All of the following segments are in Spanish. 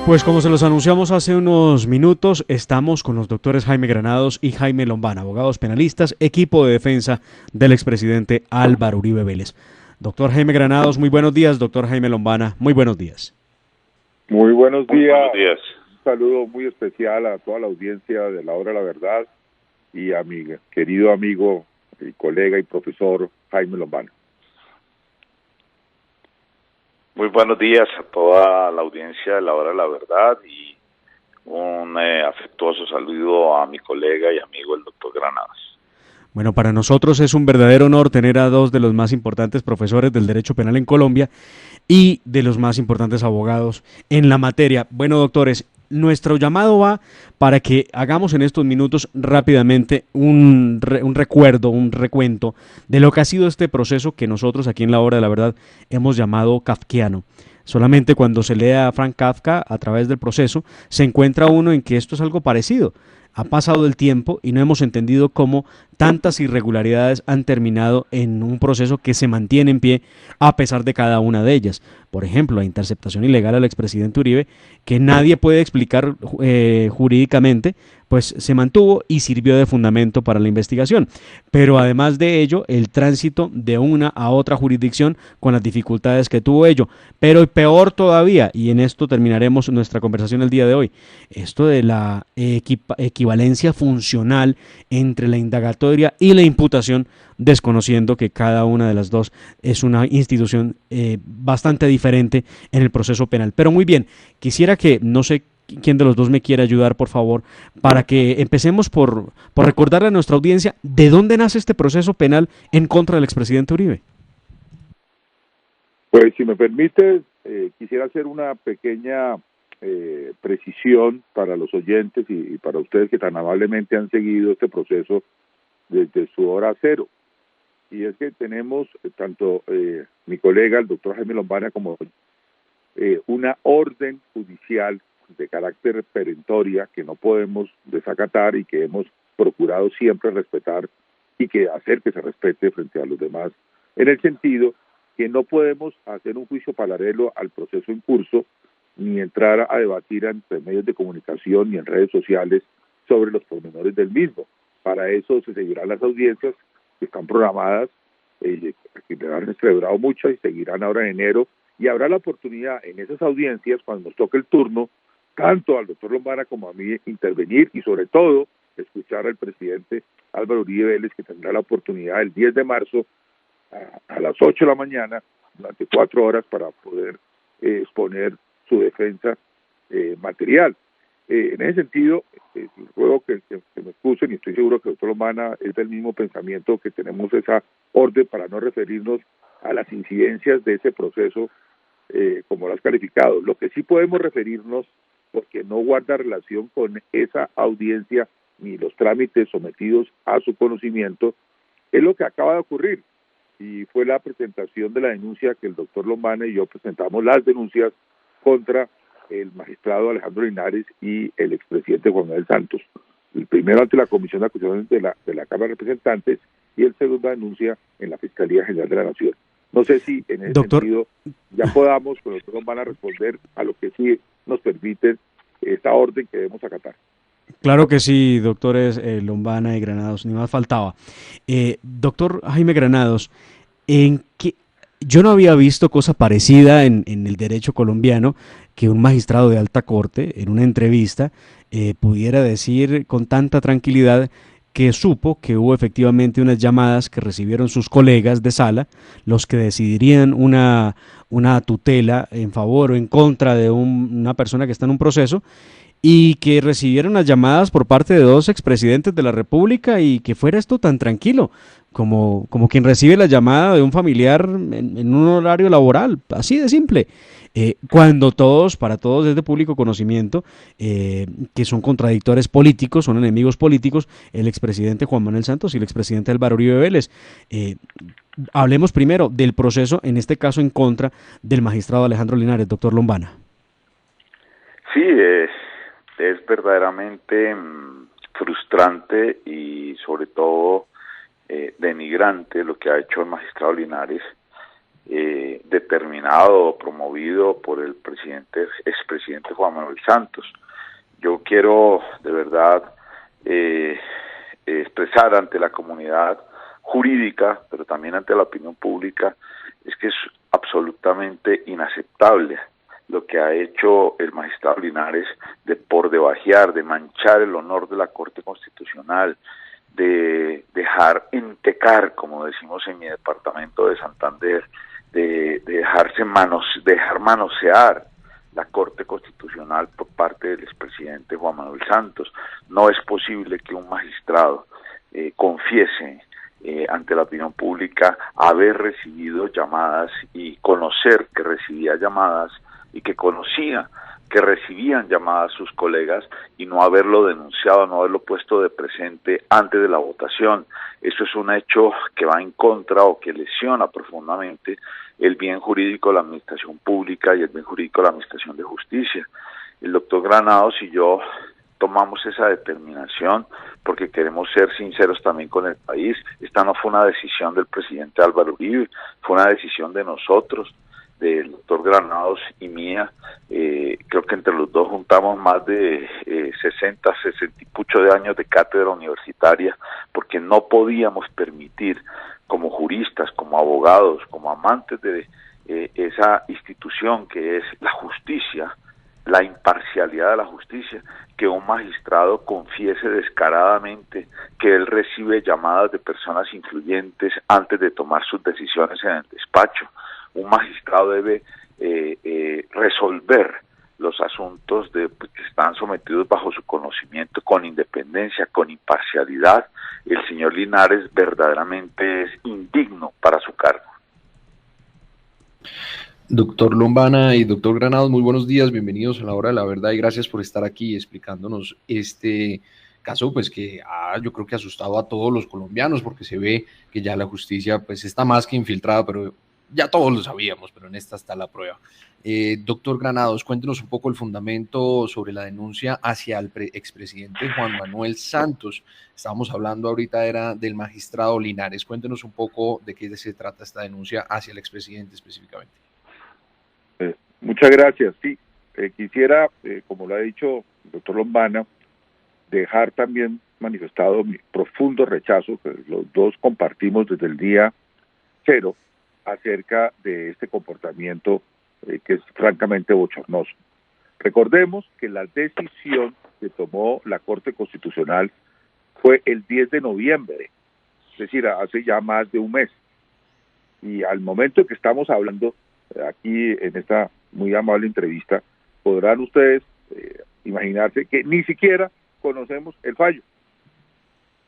Pues como se los anunciamos hace unos minutos, estamos con los doctores Jaime Granados y Jaime Lombana, abogados penalistas, equipo de defensa del expresidente Álvaro Uribe Vélez. Doctor Jaime Granados, muy buenos días. Doctor Jaime Lombana, muy buenos días. Muy buenos días. Muy buenos días. Un saludo muy especial a toda la audiencia de La Hora de la Verdad y a mi querido amigo y colega y profesor Jaime Lombana. Muy buenos días a toda la audiencia de La Hora de la Verdad y un afectuoso saludo a mi colega y amigo el doctor Granados. Bueno, para nosotros es un verdadero honor tener a dos de los más importantes profesores del derecho penal en Colombia y de los más importantes abogados en la materia. Bueno, doctores, nuestro llamado va para que hagamos en estos minutos rápidamente un recuerdo, un recuento de lo que ha sido este proceso que nosotros aquí en La Hora de la Verdad hemos llamado kafkiano. Solamente cuando se lee a Frank Kafka a través del proceso se encuentra uno en que esto es algo parecido. Ha pasado el tiempo y no hemos entendido cómo tantas irregularidades han terminado en un proceso que se mantiene en pie a pesar de cada una de ellas. Por ejemplo, la interceptación ilegal al expresidente Uribe, que nadie puede explicar jurídicamente, pues se mantuvo y sirvió de fundamento para la investigación. Pero además de ello, el tránsito de una a otra jurisdicción con las dificultades que tuvo ello. Pero peor todavía, y en esto terminaremos nuestra conversación el día de hoy, esto de la equivalencia funcional entre la indagatoria y la imputación, desconociendo que cada una de las dos es una institución bastante diferente en el proceso penal. Pero muy bien, quisiera que, no sé quién de los dos me quiere ayudar, por favor, para que empecemos por recordarle a nuestra audiencia de dónde nace este proceso penal en contra del expresidente Uribe. Pues si me permite, quisiera hacer una pequeña precisión para los oyentes y para ustedes que tan amablemente han seguido este proceso desde su hora cero. Y es que tenemos tanto mi colega, el doctor Jaime Lombana, como una orden judicial de carácter perentoria que no podemos desacatar y que hemos procurado siempre respetar y que hacer que se respete frente a los demás, en el sentido que no podemos hacer un juicio paralelo al proceso en curso, ni entrar a debatir entre medios de comunicación ni en redes sociales sobre los pormenores del mismo. Para eso se seguirán las audiencias que están programadas, que han celebrado muchas y seguirán ahora en enero, y habrá la oportunidad en esas audiencias, cuando nos toque el turno, tanto al doctor Lombana como a mí, intervenir y sobre todo escuchar al presidente Álvaro Uribe Vélez, que tendrá la oportunidad el 10 de marzo a las 8 de la mañana, durante 4 horas, para poder exponer su defensa material. En ese sentido, ruego que me excusen, y estoy seguro que el doctor Lombana es del mismo pensamiento, que tenemos esa orden para no referirnos a las incidencias de ese proceso como lo has calificado. Lo que sí podemos referirnos, porque no guarda relación con esa audiencia ni los trámites sometidos a su conocimiento, es lo que acaba de ocurrir, y fue la presentación de la denuncia que el doctor Lombana y yo presentamos, las denuncias contra el magistrado Alejandro Linares y el expresidente Juan Manuel Santos. El primero ante la Comisión de Acusaciones de la Cámara de Representantes y el segundo denuncia en la Fiscalía General de la Nación. No sé si en ese sentido ya podamos, con el doctor Lombana, responder a lo que sí nos permite esta orden que debemos acatar. Claro que sí, doctores Lombana y Granados, ni más faltaba. Doctor Jaime Granados, ¿en qué? Yo no había visto cosa parecida en el derecho colombiano, que un magistrado de alta corte en una entrevista pudiera decir con tanta tranquilidad que supo que hubo efectivamente unas llamadas que recibieron sus colegas de sala, los que decidirían una tutela en favor o en contra de una persona que está en un proceso, y que recibieron las llamadas por parte de dos expresidentes de la República, y que fuera esto tan tranquilo como quien recibe la llamada de un familiar en un horario laboral, así de simple. Cuando para todos es de público conocimiento que son contradictores políticos, son enemigos políticos, el expresidente Juan Manuel Santos y el expresidente Álvaro Uribe Vélez. Hablemos primero del proceso, en este caso en contra del magistrado Alejandro Linares, doctor Lombana. Sí, es verdaderamente frustrante y sobre todo denigrante lo que ha hecho el magistrado Linares, determinado o promovido por el expresidente Juan Manuel Santos. Yo quiero de verdad expresar ante la comunidad jurídica, pero también ante la opinión pública, es que es absolutamente inaceptable lo que ha hecho el magistrado Linares por debajear, de manchar el honor de la Corte Constitucional, de dejar entecar, como decimos en mi departamento de Santander, de dejar manosear la Corte Constitucional por parte del expresidente Juan Manuel Santos. No es posible que un magistrado confiese ante la opinión pública haber recibido llamadas y conocer que recibía llamadas y que conocía que recibían llamadas sus colegas y no haberlo denunciado, no haberlo puesto de presente antes de la votación. Eso es un hecho que va en contra o que lesiona profundamente el bien jurídico de la administración pública y el bien jurídico de la administración de justicia. El doctor Granados y yo tomamos esa determinación porque queremos ser sinceros también con el país. Esta no fue una decisión del presidente Álvaro Uribe, fue una decisión de nosotros, del doctor Granados y mía. Creo que entre los dos juntamos más de 60 y pucho de años de cátedra universitaria, porque no podíamos permitir, como juristas, como abogados, como amantes de esa institución que es la justicia, la imparcialidad de la justicia, que un magistrado confiese descaradamente que él recibe llamadas de personas influyentes antes de tomar sus decisiones en el despacho. Un magistrado debe resolver los asuntos que están sometidos bajo su conocimiento con independencia, con imparcialidad. El señor Linares verdaderamente es indigno para su cargo. Doctor Lombana y doctor Granados, muy buenos días, bienvenidos a la Hora de la Verdad y gracias por estar aquí explicándonos este caso, pues que yo creo que ha asustado a todos los colombianos, porque se ve que ya la justicia pues está más que infiltrada, pero ya todos lo sabíamos, pero en esta está la prueba. Doctor Granados, cuéntenos un poco el fundamento sobre la denuncia hacia el expresidente Juan Manuel Santos. Estábamos hablando ahorita era del magistrado Linares. Cuéntenos un poco de qué se trata esta denuncia hacia el expresidente específicamente. Muchas gracias. Sí, quisiera, como lo ha dicho el doctor Lombana, dejar también manifestado mi profundo rechazo, que los dos compartimos desde el día cero, acerca de este comportamiento que es francamente bochornoso. Recordemos que la decisión que tomó la Corte Constitucional fue el 10 de noviembre, es decir, hace ya más de un mes. Y al momento en que estamos hablando aquí en esta muy amable entrevista, podrán ustedes imaginarse que ni siquiera conocemos el fallo.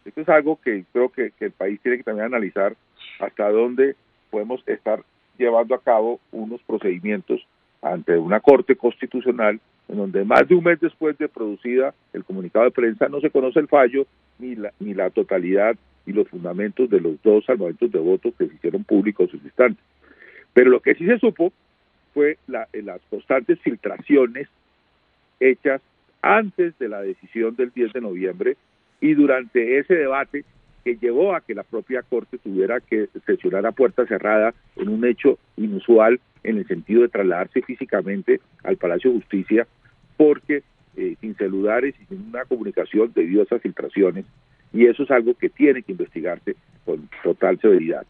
Esto es algo que creo que el país tiene que también analizar hasta dónde podemos estar llevando a cabo unos procedimientos ante una Corte Constitucional en donde más de un mes después de producida el comunicado de prensa no se conoce el fallo ni la totalidad y los fundamentos de los dos salvamentos de voto que se hicieron públicos en ese instante. Pero lo que sí se supo fue las constantes filtraciones hechas antes de la decisión del 10 de noviembre y durante ese debate que llevó a que la propia Corte tuviera que sesionar a puerta cerrada en un hecho inusual en el sentido de trasladarse físicamente al Palacio de Justicia, porque sin celulares y sin una comunicación debido a esas filtraciones, y eso es algo que tiene que investigarse con total severidad.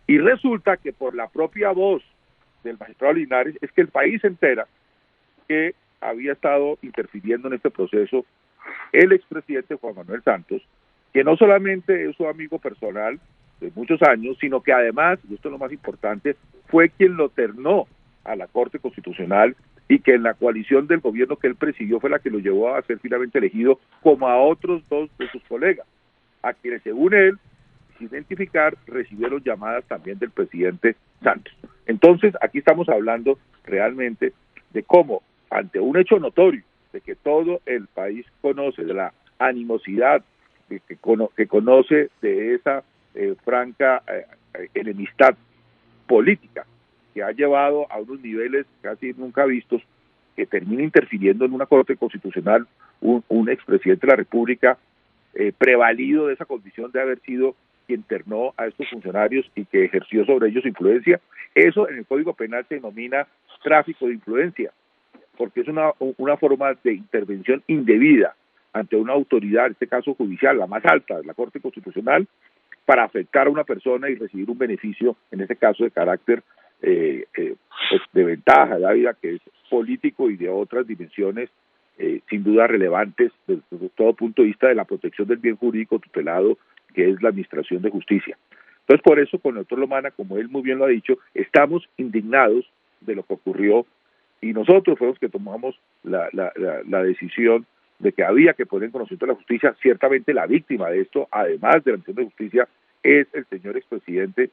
Y resulta que por la propia voz del magistrado Linares es que el país se entera que había estado interfiriendo en este proceso el expresidente Juan Manuel Santos, que no solamente es su amigo personal de muchos años, sino que además, y esto es lo más importante, fue quien lo ternó a la Corte Constitucional y que en la coalición del gobierno que él presidió fue la que lo llevó a ser finalmente elegido, como a otros dos de sus colegas, a quienes según él, sin identificar, recibieron llamadas también del presidente Santos. Entonces, aquí estamos hablando realmente de cómo, ante un hecho notorio, de que todo el país conoce, de la animosidad que conoce de esa franca enemistad política que ha llevado a unos niveles casi nunca vistos, que termina interfiriendo en una Corte Constitucional un expresidente de la República prevalido de esa condición de haber sido que internó a estos funcionarios y que ejerció sobre ellos influencia. Eso en el Código Penal se denomina tráfico de influencia, porque es una forma de intervención indebida ante una autoridad, en este caso judicial, la más alta, la Corte Constitucional, para afectar a una persona y recibir un beneficio, en este caso de carácter pues de ventaja, de vida, que es político y de otras dimensiones sin duda relevantes desde todo punto de vista de la protección del bien jurídico tutelado, que es la administración de justicia. Entonces, por eso, con el doctor Lombana, como él muy bien lo ha dicho, estamos indignados de lo que ocurrió y nosotros fuimos los que tomamos la decisión de que había que poner en conocimiento de la justicia. Ciertamente la víctima de esto, además de la Administración de Justicia, es el señor expresidente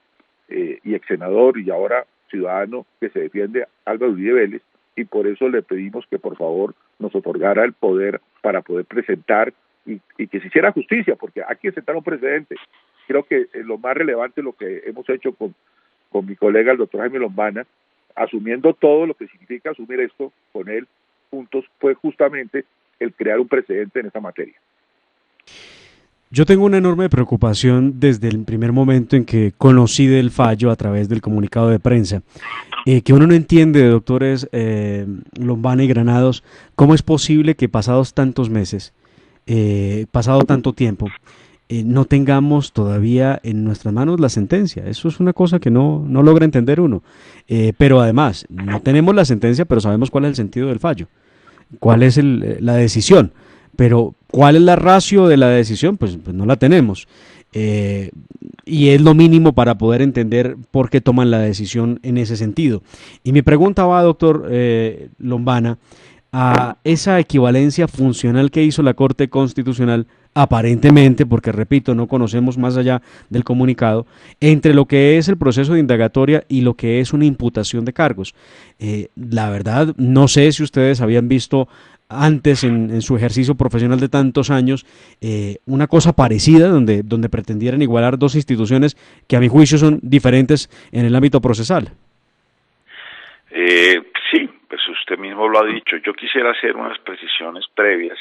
y ex senador y ahora ciudadano que se defiende, Álvaro Uribe Vélez, y por eso le pedimos que por favor nos otorgara el poder para poder presentar y que se hiciera justicia, porque hay que sentar un precedente. Creo que lo más relevante, lo que hemos hecho con mi colega el doctor Jaime Lombana, asumiendo todo lo que significa asumir esto con él juntos, fue justamente el crear un precedente en esta materia. Yo tengo una enorme preocupación desde el primer momento en que conocí del fallo a través del comunicado de prensa, que uno no entiende, doctores Lombana y Granados, cómo es posible que pasados tantos meses, pasado tanto tiempo, no tengamos todavía en nuestras manos la sentencia. Eso es una cosa que no logra entender uno. Pero además, no tenemos la sentencia, pero sabemos cuál es el sentido del fallo, cuál es la decisión. Pero ¿cuál es la ratio de la decisión? Pues no la tenemos. Y es lo mínimo para poder entender por qué toman la decisión en ese sentido. Y mi pregunta va, doctor Lombana, a esa equivalencia funcional que hizo la Corte Constitucional, aparentemente, porque repito, no conocemos más allá del comunicado, entre lo que es el proceso de indagatoria y lo que es una imputación de cargos. La verdad, no sé si ustedes habían visto antes en su ejercicio profesional de tantos años una cosa parecida donde pretendieran igualar dos instituciones que a mi juicio son diferentes en el ámbito procesal. Sí, pues usted mismo lo ha dicho. Yo quisiera hacer unas precisiones previas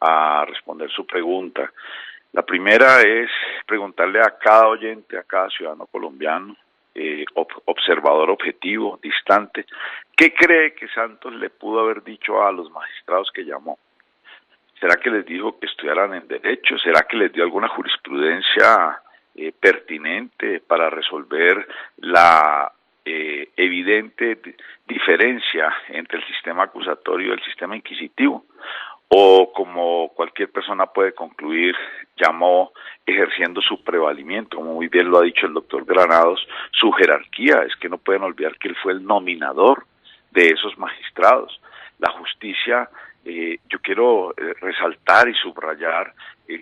a responder su pregunta. La primera es preguntarle a cada oyente, a cada ciudadano colombiano, observador objetivo, distante, ¿qué cree que Santos le pudo haber dicho a los magistrados que llamó? ¿Será que les dijo que estudiaran en Derecho? ¿Será que les dio alguna jurisprudencia pertinente para resolver la evidente diferencia entre el sistema acusatorio y el sistema inquisitivo? O como cualquier persona puede concluir, llamó ejerciendo su prevalimiento, como muy bien lo ha dicho el doctor Granados, su jerarquía. Es que no pueden olvidar que él fue el nominador de esos magistrados. La justicia, yo quiero resaltar y subrayar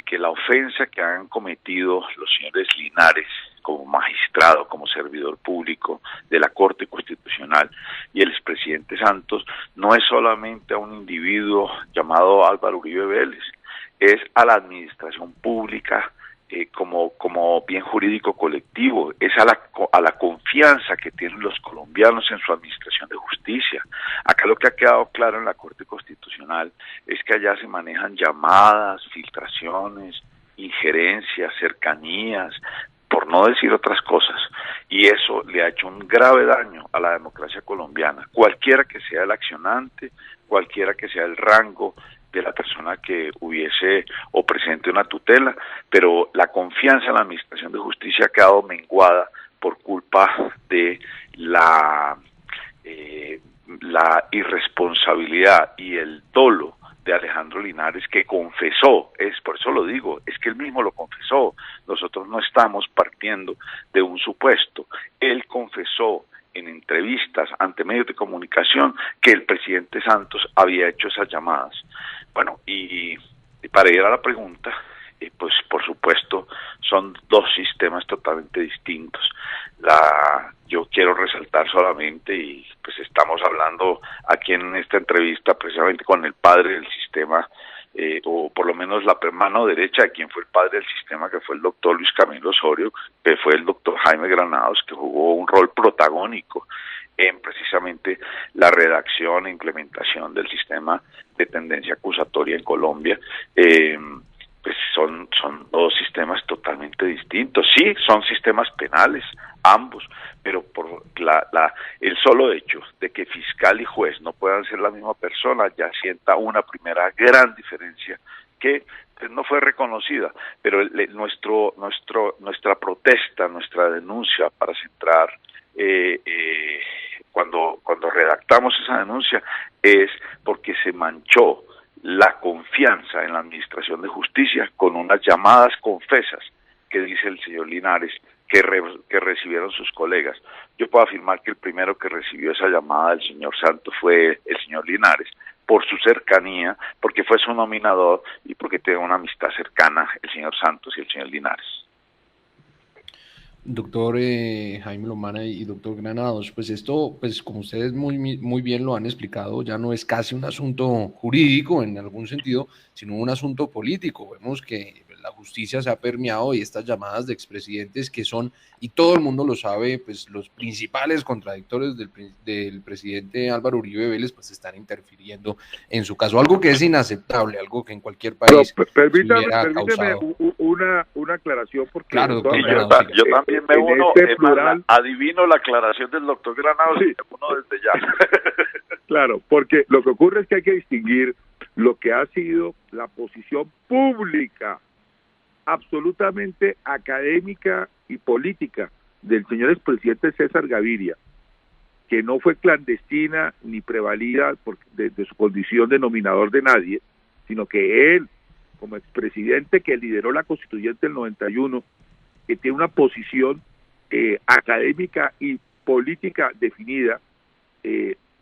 que la ofensa que han cometido los señores Linares como magistrado, como servidor público de la Corte Constitucional y el expresidente Santos no es solamente a un individuo llamado Álvaro Uribe Vélez, es a la administración pública como bien jurídico colectivo, es a la confianza que tienen los colombianos en su administración de justicia. Acá lo que ha quedado claro en la Corte Constitucional es que allá se manejan llamadas, filtraciones, injerencias, cercanías, por no decir otras cosas, y eso le ha hecho un grave daño a la democracia colombiana, cualquiera que sea el accionante, cualquiera que sea el rango de la persona que hubiese o presente una tutela, pero la confianza en la administración de justicia ha quedado menguada por culpa de la irresponsabilidad y el dolo de Alejandro Linares, que confesó, por eso lo digo, es que él mismo lo confesó. Nosotros no estamos partiendo de un supuesto. Él confesó en entrevistas ante medios de comunicación que el presidente Santos había hecho esas llamadas. Bueno, y para ir a la pregunta, pues por supuesto son dos sistemas totalmente distintos. Yo quiero resaltar solamente, y pues estamos hablando aquí en esta entrevista precisamente con el padre del sistema, o por lo menos la mano derecha de quien fue el padre del sistema, que fue el doctor Luis Camilo Osorio, que fue el doctor Jaime Granados, que jugó un rol protagónico en precisamente la redacción e implementación del sistema de tendencia acusatoria en Colombia. pues son dos sistemas totalmente distintos. Sí, son sistemas penales, ambos, pero por el solo hecho de que fiscal y juez no puedan ser la misma persona ya sienta una primera gran diferencia que pues, no fue reconocida, pero nuestra protesta, nuestra denuncia para centrar cuando redactamos esa denuncia es porque se manchó la confianza en la Administración de Justicia con unas llamadas confesas que dice el señor Linares que recibieron sus colegas. Yo puedo afirmar que el primero que recibió esa llamada del señor Santos fue el señor Linares, por su cercanía, porque fue su nominador y porque tiene una amistad cercana el señor Santos y el señor Linares. Doctor Jaime Lomana y doctor Granados, pues esto, pues como ustedes muy bien lo han explicado, ya no es casi un asunto jurídico en algún sentido, sino un asunto político. Vemos que la justicia se ha permeado y estas llamadas de expresidentes que son, y todo el mundo lo sabe, pues los principales contradictores del presidente Álvaro Uribe Vélez, pues están interfiriendo en su caso, algo que es inaceptable, algo que en cualquier país permítame causado. una aclaración, porque claro, doctor, yo también me uno, plural, adivino la aclaración del doctor Granados, sí. Uno desde ya. Claro, porque lo que ocurre es que hay que distinguir lo que ha sido la posición pública, absolutamente académica y política del señor expresidente César Gaviria, que no fue clandestina ni prevalida de su condición de nominador de nadie, sino que él, como expresidente que lideró la constituyente del 91, que tiene una posición académica y política definida,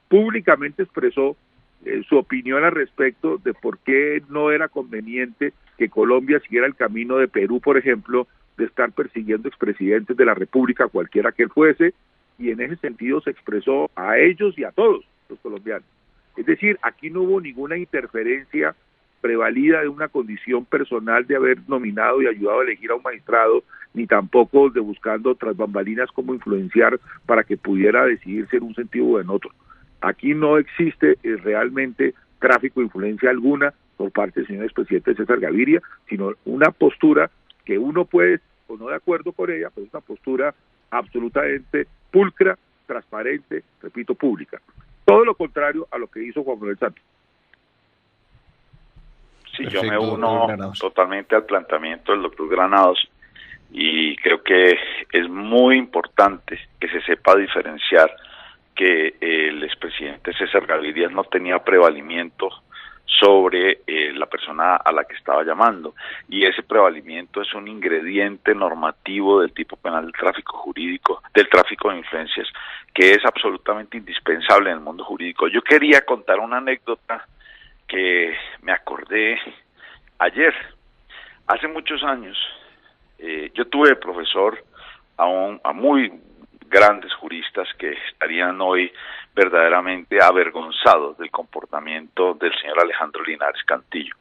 públicamente expresó su opinión al respecto de por qué no era conveniente que Colombia siguiera el camino de Perú, por ejemplo, de estar persiguiendo expresidentes de la República, cualquiera que él fuese, y en ese sentido se expresó a ellos y a todos los colombianos. Es decir, aquí no hubo ninguna interferencia prevalida de una condición personal de haber nominado y ayudado a elegir a un magistrado, ni tampoco de buscando tras bambalinas cómo influenciar para que pudiera decidirse en un sentido o en otro. Aquí no existe realmente tráfico de influencia alguna por parte del señor expresidente César Gaviria, sino una postura que uno puede o no de acuerdo con ella, pero es una postura absolutamente pulcra, transparente, repito, pública. Todo lo contrario a lo que hizo Juan Manuel Santos. Sí, perfecto, yo me uno totalmente al planteamiento del doctor Granados y creo que es muy importante que se sepa diferenciar que el expresidente César Gaviria no tenía prevalimiento sobre la persona a la que estaba llamando, y ese prevalimiento es un ingrediente normativo del tipo penal del tráfico jurídico, del tráfico de influencias, que es absolutamente indispensable en el mundo jurídico. Yo quería contar una anécdota que me acordé ayer. Hace muchos años yo tuve profesor a muy grandes juristas que estarían hoy verdaderamente avergonzados del comportamiento del señor Alejandro Linares Cantillo.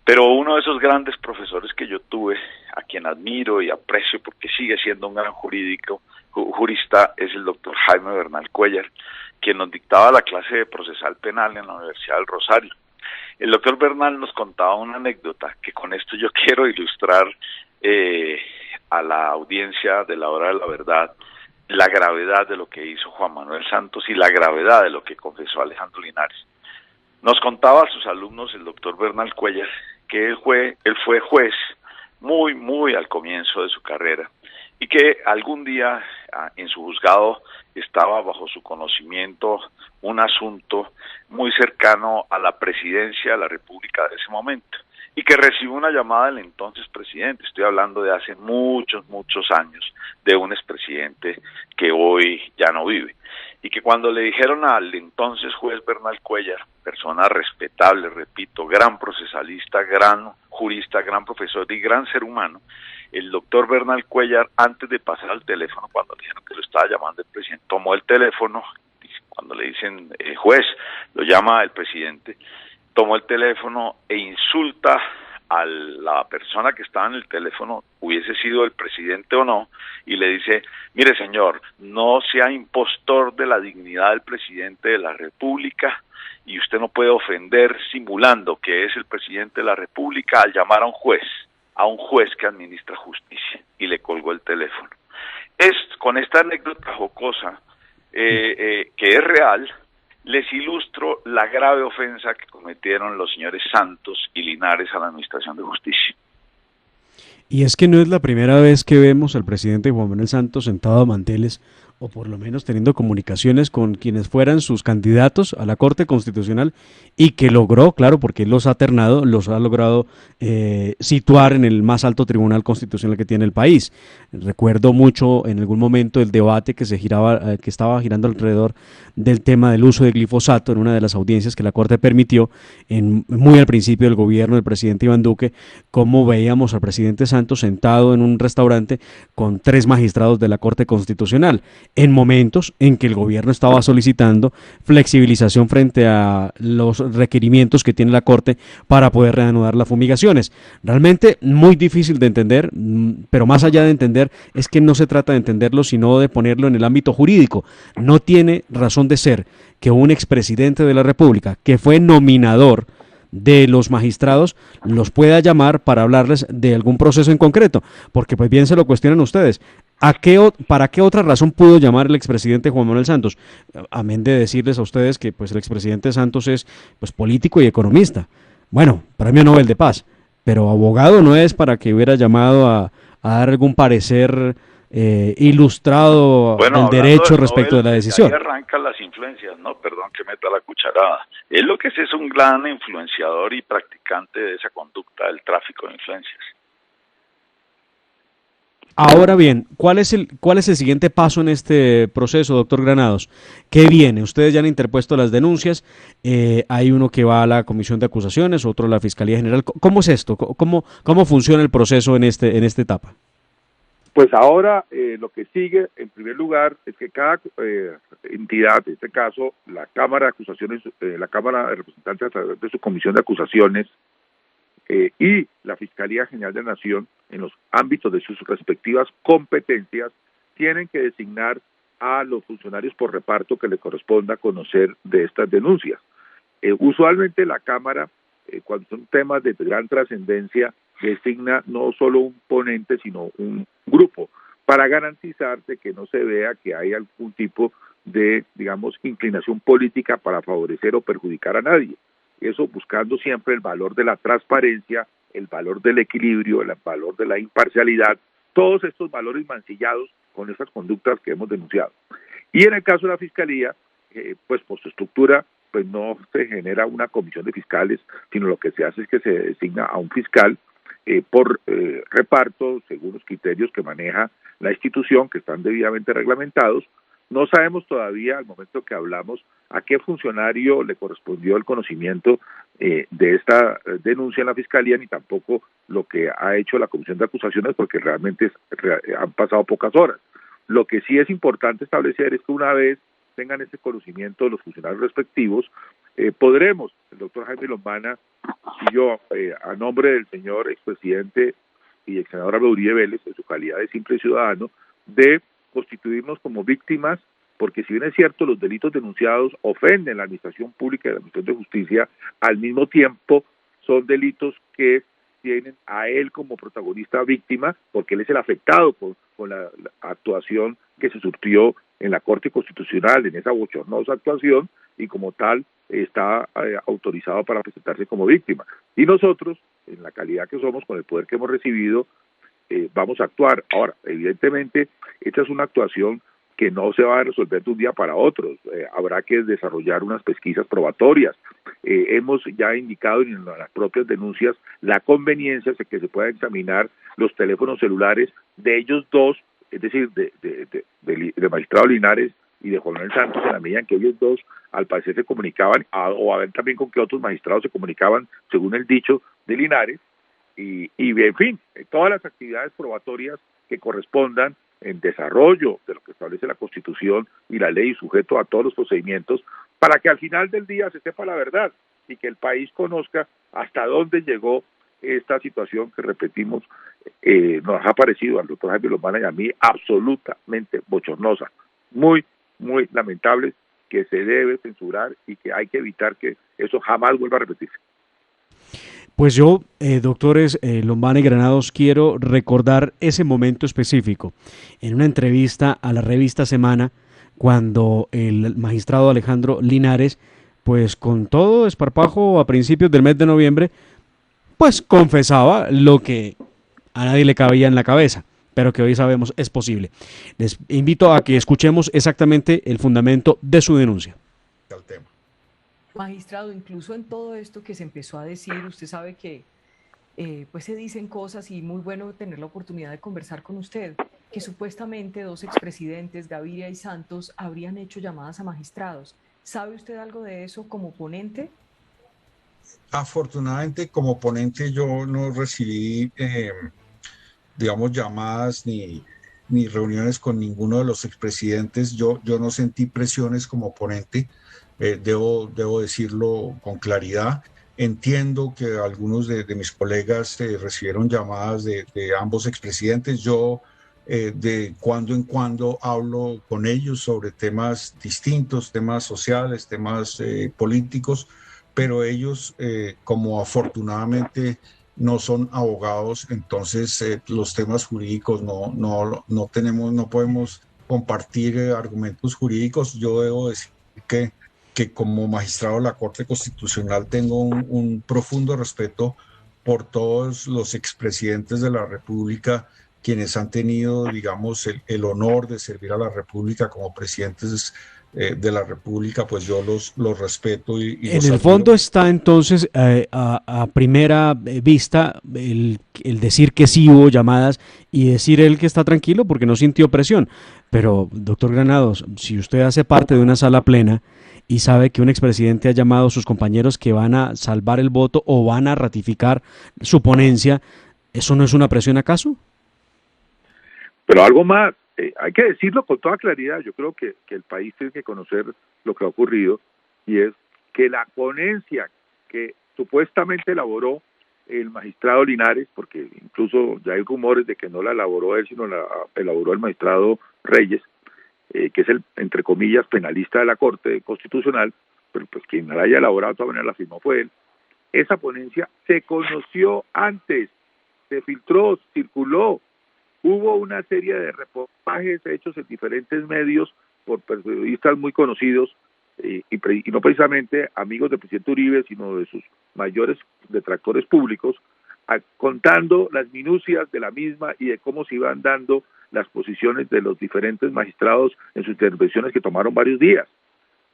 Pero uno de esos grandes profesores que yo tuve, a quien admiro y aprecio porque sigue siendo un gran jurista, es el doctor Jaime Bernal Cuellar, quien nos dictaba la clase de procesal penal en la Universidad del Rosario. El doctor Bernal nos contaba una anécdota que con esto yo quiero ilustrar a la audiencia de la hora de la verdad la gravedad de lo que hizo Juan Manuel Santos y la gravedad de lo que confesó Alejandro Linares. Nos contaba a sus alumnos el doctor Bernal Cuellar que él fue juez muy al comienzo de su carrera y que algún día en su juzgado estaba bajo su conocimiento un asunto muy cercano a la presidencia de la República de ese momento y que recibió una llamada del entonces presidente. Estoy hablando de hace muchos años, de un expresidente que hoy ya no vive, y que cuando le dijeron al entonces juez Bernal Cuellar, persona respetable, repito, gran procesalista, gran jurista, gran profesor y gran ser humano, el doctor Bernal Cuellar, antes de pasar al teléfono, cuando le dijeron que lo estaba llamando el presidente, tomó el teléfono. Cuando le dicen juez, lo llama el presidente, tomó el teléfono e insulta a la persona que estaba en el teléfono, hubiese sido el presidente o no, y le dice: mire señor, no sea impostor de la dignidad del presidente de la República, y usted no puede ofender simulando que es el presidente de la República al llamar a un juez que administra justicia, y le colgó el teléfono. Con esta anécdota jocosa, que es real, les ilustro la grave ofensa que cometieron los señores Santos y Linares a la Administración de Justicia. Y es que no es la primera vez que vemos al presidente Juan Manuel Santos sentado a manteles, o por lo menos teniendo comunicaciones con quienes fueran sus candidatos a la Corte Constitucional, y que logró, claro, porque él los ha ternado, los ha logrado situar en el más alto tribunal constitucional que tiene el país. Recuerdo mucho en algún momento el debate que que estaba girando alrededor del tema del uso de glifosato en una de las audiencias que la Corte permitió, muy al principio del gobierno del presidente Iván Duque, cómo veíamos al presidente Santos sentado en un restaurante con 3 magistrados de la Corte Constitucional, en momentos en que el gobierno estaba solicitando flexibilización frente a los requerimientos que tiene la Corte para poder reanudar las fumigaciones. Realmente muy difícil de entender, pero más allá de entender, es que no se trata de entenderlo, sino de ponerlo en el ámbito jurídico. No tiene razón de ser que un expresidente de la República, que fue nominador de los magistrados, los pueda llamar para hablarles de algún proceso en concreto, porque pues bien se lo cuestionan ustedes. ¿Para qué otra razón pudo llamar el expresidente Juan Manuel Santos? Amén de decirles a ustedes que pues el expresidente Santos es pues político y economista. Bueno, premio Nobel de Paz, pero abogado no es para que hubiera llamado a dar algún parecer ilustrado del derecho respecto de la decisión. Ahí arrancan las influencias, no, perdón que meta la cucharada. Él lo que es un gran influenciador y practicante de esa conducta del tráfico de influencias. Ahora bien, ¿cuál es el siguiente paso en este proceso, doctor Granados? ¿Qué viene? Ustedes ya han interpuesto las denuncias, hay uno que va a la Comisión de Acusaciones, otro a la Fiscalía General. ¿Cómo es esto? ¿Cómo funciona el proceso en esta etapa? Pues ahora lo que sigue, en primer lugar, es que cada entidad, en este caso la Cámara de Acusaciones, la Cámara de Representantes a través de su Comisión de Acusaciones y la Fiscalía General de la Nación, en los ámbitos de sus respectivas competencias, tienen que designar a los funcionarios por reparto que le corresponda conocer de estas denuncias. Usualmente la Cámara, cuando son temas de gran trascendencia, designa no solo un ponente, sino un grupo, para garantizar de que no se vea que hay algún tipo de, digamos, inclinación política para favorecer o perjudicar a nadie. Eso buscando siempre el valor de la transparencia, el valor del equilibrio, el valor de la imparcialidad, todos estos valores mancillados con estas conductas que hemos denunciado. Y en el caso de la Fiscalía, pues por su estructura, pues no se genera una comisión de fiscales, sino lo que se hace es que se designa a un fiscal por reparto, según los criterios que maneja la institución, que están debidamente reglamentados. No sabemos todavía, al momento que hablamos, a qué funcionario le correspondió el conocimiento de esta denuncia en la Fiscalía, ni tampoco lo que ha hecho la Comisión de Acusaciones, porque realmente han pasado pocas horas. Lo que sí es importante establecer es que una vez tengan ese conocimiento los funcionarios respectivos, podremos, el doctor Jaime Lombana y yo, a nombre del señor expresidente y ex senador Álvaro Uribe Vélez, en su calidad de simple ciudadano, de constituirnos como víctimas, porque si bien es cierto, los delitos denunciados ofenden la administración pública y la administración de justicia, al mismo tiempo son delitos que tienen a él como protagonista víctima, porque él es el afectado con la actuación que se surtió en la Corte Constitucional, en esa bochornosa actuación, y como tal está autorizado para presentarse como víctima. Y nosotros, en la calidad que somos, con el poder que hemos recibido, vamos a actuar. Ahora, evidentemente, esta es una actuación que no se va a resolver de un día para otro, habrá que desarrollar unas pesquisas probatorias. Hemos ya indicado en las propias denuncias la conveniencia de que se puedan examinar los teléfonos celulares de ellos dos, es decir, de magistrado Linares y de Juan Manuel Santos, en la medida en que ellos dos al parecer se comunicaban, o a ver también con qué otros magistrados se comunicaban, según el dicho de Linares, y en fin, todas las actividades probatorias que correspondan en desarrollo de lo que establece la Constitución y la ley, sujeto a todos los procedimientos, para que al final del día se sepa la verdad y que el país conozca hasta dónde llegó esta situación que repetimos nos ha parecido al doctor Jaime Lombana y a mí absolutamente bochornosa, muy, muy lamentable, que se debe censurar y que hay que evitar que eso jamás vuelva a repetirse. Pues yo, doctores Lombana y Granados, quiero recordar ese momento específico. En una entrevista a la revista Semana, cuando el magistrado Alejandro Linares, pues con todo desparpajo a principios del mes de noviembre, pues confesaba lo que a nadie le cabía en la cabeza, pero que hoy sabemos es posible. Les invito a que escuchemos exactamente el fundamento de su denuncia. Magistrado, incluso en todo esto que se empezó a decir, usted sabe que pues se dicen cosas y muy bueno tener la oportunidad de conversar con usted, que supuestamente dos expresidentes, Gaviria y Santos, habrían hecho llamadas a magistrados. ¿Sabe usted algo de eso como ponente? Afortunadamente, como ponente yo no recibí, digamos, llamadas ni reuniones con ninguno de los expresidentes. Yo no sentí presiones como ponente, debo decirlo con claridad. Entiendo que algunos de mis colegas recibieron llamadas de ambos expresidentes. Yo de cuando en cuando hablo con ellos sobre temas distintos, temas sociales, temas políticos, pero ellos, como afortunadamente no son abogados, entonces los temas jurídicos no podemos compartir argumentos jurídicos. Yo debo decir que como magistrado de la Corte Constitucional tengo un profundo respeto por todos los expresidentes de la República, quienes han tenido, digamos, el honor de servir a la República como presidentes de la República. Pues yo los respeto y en el fondo está entonces a primera vista el decir que sí hubo llamadas y decir él que está tranquilo porque no sintió presión. Pero, doctor Granados, si usted hace parte de una sala plena y sabe que un expresidente ha llamado a sus compañeros que van a salvar el voto o van a ratificar su ponencia, ¿eso no es una presión acaso? Pero algo más, hay que decirlo con toda claridad. Yo creo que el país tiene que conocer lo que ha ocurrido, y es que la ponencia que supuestamente elaboró el magistrado Linares, porque incluso ya hay rumores de que no la elaboró él, sino la elaboró el magistrado Reyes, que es el, entre comillas, penalista de la Corte Constitucional, pero pues quien la haya elaborado de todas maneras la firmó fue él. Esa ponencia se conoció antes, se filtró, circuló. Hubo una serie de reportajes hechos en diferentes medios por periodistas muy conocidos y no precisamente amigos del presidente Uribe, sino de sus mayores detractores públicos, contando las minucias de la misma y de cómo se iban dando las posiciones de los diferentes magistrados en sus intervenciones que tomaron varios días,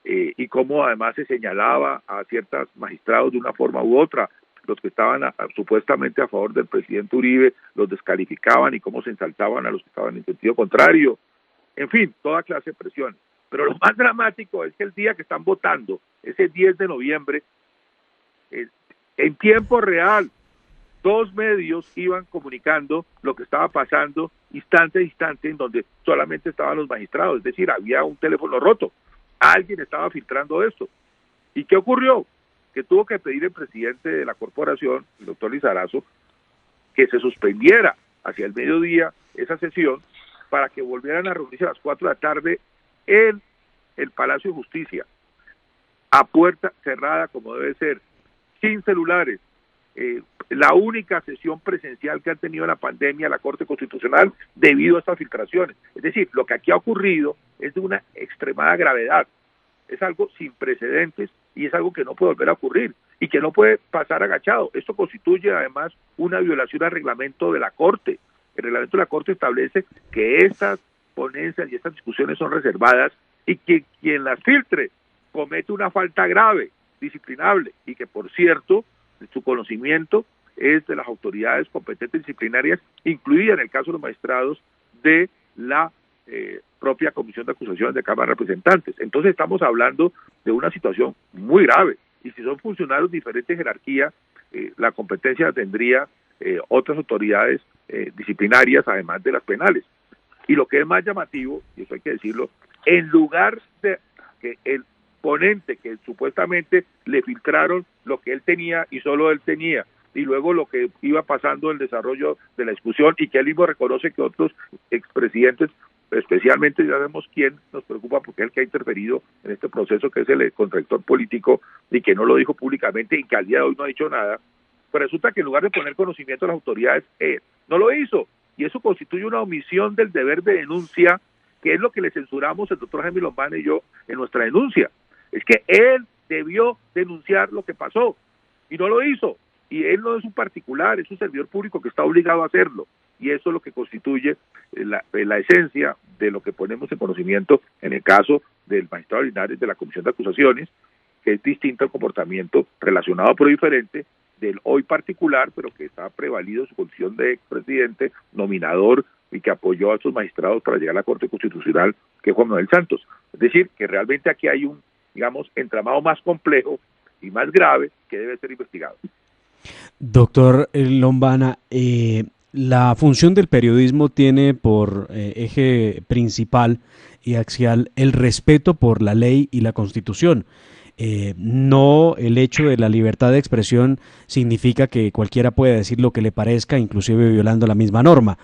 y cómo además se señalaba a ciertos magistrados de una forma u otra. Los que estaban supuestamente a favor del presidente Uribe los descalificaban y cómo se ensalzaban a los que estaban en sentido contrario. En fin, toda clase de presiones. Pero lo más dramático es que el día que están votando, ese 10 de noviembre, en tiempo real, dos medios iban comunicando lo que estaba pasando instante a instante, en donde solamente estaban los magistrados, es decir, había un teléfono roto. Alguien estaba filtrando esto. ¿Y qué ocurrió? Que tuvo que pedir el presidente de la corporación, el doctor Lizarazo, que se suspendiera hacia el mediodía esa sesión para que volvieran a reunirse a las 4 de la tarde en el Palacio de Justicia, a puerta cerrada como debe ser, sin celulares. La única sesión presencial que ha tenido en la pandemia la Corte Constitucional debido a estas filtraciones. Es decir, lo que aquí ha ocurrido es de una extremada gravedad. Es algo sin precedentes y es algo que no puede volver a ocurrir y que no puede pasar agachado. Esto constituye además una violación al reglamento de la Corte. El reglamento de la Corte establece que estas ponencias y estas discusiones son reservadas y que quien las filtre comete una falta grave, disciplinable, y que por cierto su conocimiento es de las autoridades competentes disciplinarias, incluida en el caso de los magistrados de la propia Comisión de Acusaciones de Cámara de Representantes. Entonces estamos hablando de una situación muy grave, y si son funcionarios de diferente jerarquía, la competencia tendría otras autoridades disciplinarias, además de las penales. Y lo que es más llamativo, y eso hay que decirlo, en lugar de que el ponente que supuestamente le filtraron lo que él tenía y solo él tenía, y luego lo que iba pasando en el desarrollo de la discusión, y que él mismo reconoce que otros expresidentes, especialmente ya sabemos quién nos preocupa porque es el que ha interferido en este proceso, que es el contradictor político, y que no lo dijo públicamente y que al día de hoy no ha dicho nada, pero resulta que en lugar de poner conocimiento a las autoridades, no lo hizo, y eso constituye una omisión del deber de denuncia, que es lo que le censuramos el doctor Jaime Lombana y yo en nuestra denuncia. Es que él debió denunciar lo que pasó, y no lo hizo, y él no es un particular, es un servidor público que está obligado a hacerlo, y eso es lo que constituye la esencia de lo que ponemos en conocimiento en el caso del magistrado Linares de la Comisión de Acusaciones, que es distinto al comportamiento relacionado pero diferente del hoy particular, pero que está prevalido su condición de expresidente, nominador, y que apoyó a estos magistrados para llegar a la Corte Constitucional, que es Juan Manuel Santos. Es decir, que realmente aquí hay un, digamos, entramado más complejo y más grave que debe ser investigado. Doctor Lombana, la función del periodismo tiene por eje principal y axial el respeto por la ley y la Constitución. No el hecho de la libertad de expresión significa que cualquiera puede decir lo que le parezca, inclusive violando la misma norma.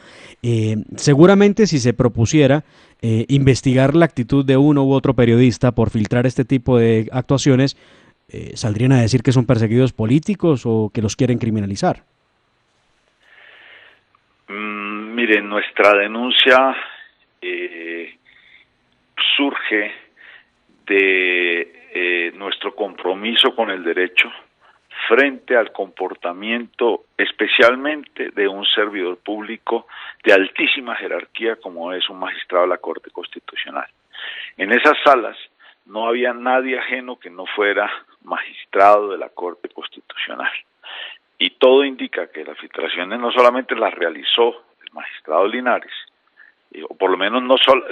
Seguramente si se propusiera investigar la actitud de uno u otro periodista por filtrar este tipo de actuaciones, ¿saldrían a decir que son perseguidos políticos o que los quieren criminalizar? Miren, nuestra denuncia surge de nuestro compromiso con el derecho frente al comportamiento especialmente de un servidor público de altísima jerarquía como es un magistrado de la Corte Constitucional. En esas salas no había nadie ajeno que no fuera magistrado de la Corte Constitucional. Y todo indica que las filtraciones no solamente las realizó el magistrado Linares, o por lo menos no solo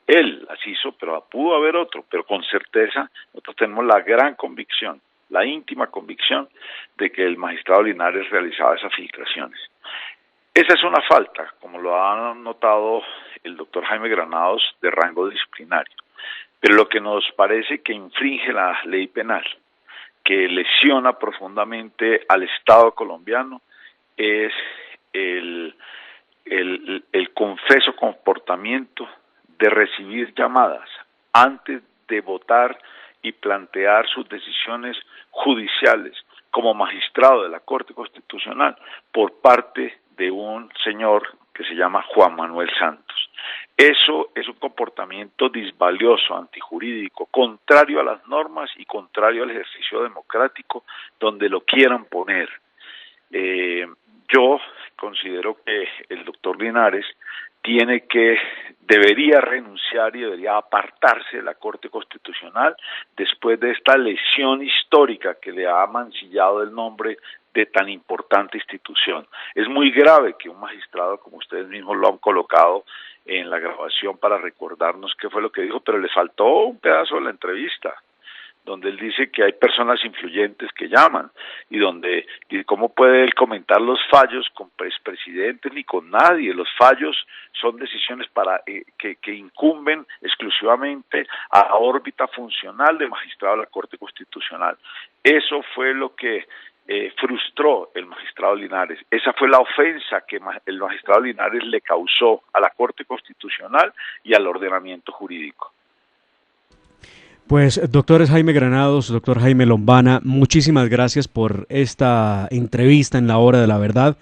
él las hizo, pero pudo haber otro, pero con certeza nosotros tenemos la gran convicción, la íntima convicción de que el magistrado Linares realizaba esas filtraciones. Esa es una falta, como lo ha notado el doctor Jaime Granados, de rango disciplinario. Pero lo que nos parece que infringe la ley penal, que lesiona profundamente al Estado colombiano, es el confeso comportamiento de recibir llamadas antes de votar y plantear sus decisiones judiciales como magistrado de la Corte Constitucional por parte de un señor que se llama Juan Manuel Santos. Eso es un comportamiento disvalioso, antijurídico, contrario a las normas y contrario al ejercicio democrático donde lo quieran poner. Yo considero que el doctor Linares debería renunciar y debería apartarse de la Corte Constitucional después de esta lesión histórica que le ha mancillado el nombre de tan importante institución. Es muy grave que un magistrado, como ustedes mismos lo han colocado en la grabación para recordarnos qué fue lo que dijo, pero le faltó un pedazo de la entrevista, donde él dice que hay personas influyentes que llaman, y cómo puede él comentar los fallos con expresidentes ni con nadie. Los fallos son decisiones que incumben exclusivamente a la órbita funcional del magistrado de la Corte Constitucional. Eso fue lo que frustró el magistrado Linares. Esa fue la ofensa que el magistrado Linares le causó a la Corte Constitucional y al ordenamiento jurídico. Pues, doctores Jaime Granados, doctor Jaime Lombana, muchísimas gracias por esta entrevista en La Hora de la Verdad,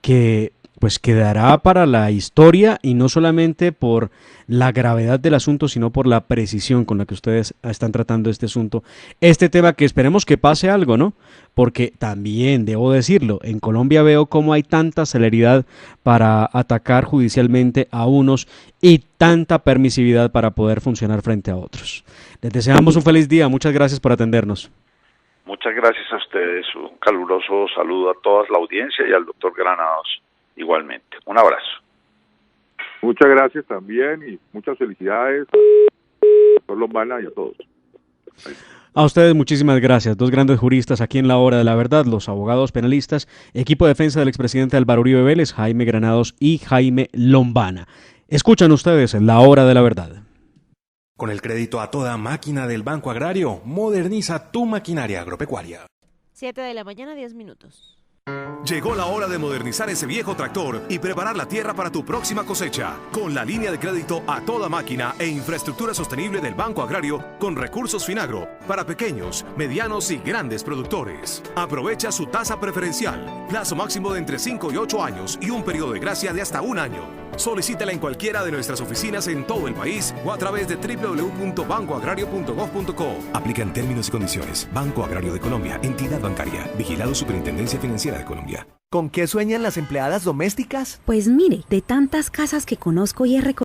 que pues quedará para la historia, y no solamente por la gravedad del asunto, sino por la precisión con la que ustedes están tratando este asunto, este tema, que esperemos que pase algo, ¿no? Porque también, debo decirlo, en Colombia veo cómo hay tanta celeridad para atacar judicialmente a unos y tanta permisividad para poder funcionar frente a otros. Les deseamos un feliz día, muchas gracias por atendernos. Muchas gracias a ustedes, un caluroso saludo a toda la audiencia y al doctor Granados igualmente. Un abrazo. Muchas gracias también y muchas felicidades a doctor Lombana y a todos. A ustedes muchísimas gracias, dos grandes juristas aquí en La Hora de la Verdad, los abogados penalistas, equipo de defensa del expresidente Álvaro Uribe Vélez, Jaime Granados y Jaime Lombana. Escuchan ustedes La Hora de la Verdad. Con el crédito a toda máquina del Banco Agrario, moderniza tu maquinaria agropecuaria. 7 de la mañana, 10 minutos. Llegó la hora de modernizar ese viejo tractor y preparar la tierra para tu próxima cosecha. Con la línea de crédito a toda máquina e infraestructura sostenible del Banco Agrario con recursos Finagro para pequeños, medianos y grandes productores. Aprovecha su tasa preferencial, plazo máximo de entre 5 y 8 años y un periodo de gracia de hasta 1 año. Solicítala en cualquiera de nuestras oficinas en todo el país o a través de www.bancoagrario.gov.co. Aplican términos y condiciones. Banco Agrario de Colombia, entidad bancaria. Vigilado Superintendencia Financiera de Colombia. ¿Con qué sueñan las empleadas domésticas? Pues mire, de tantas casas que conozco y he recorrido,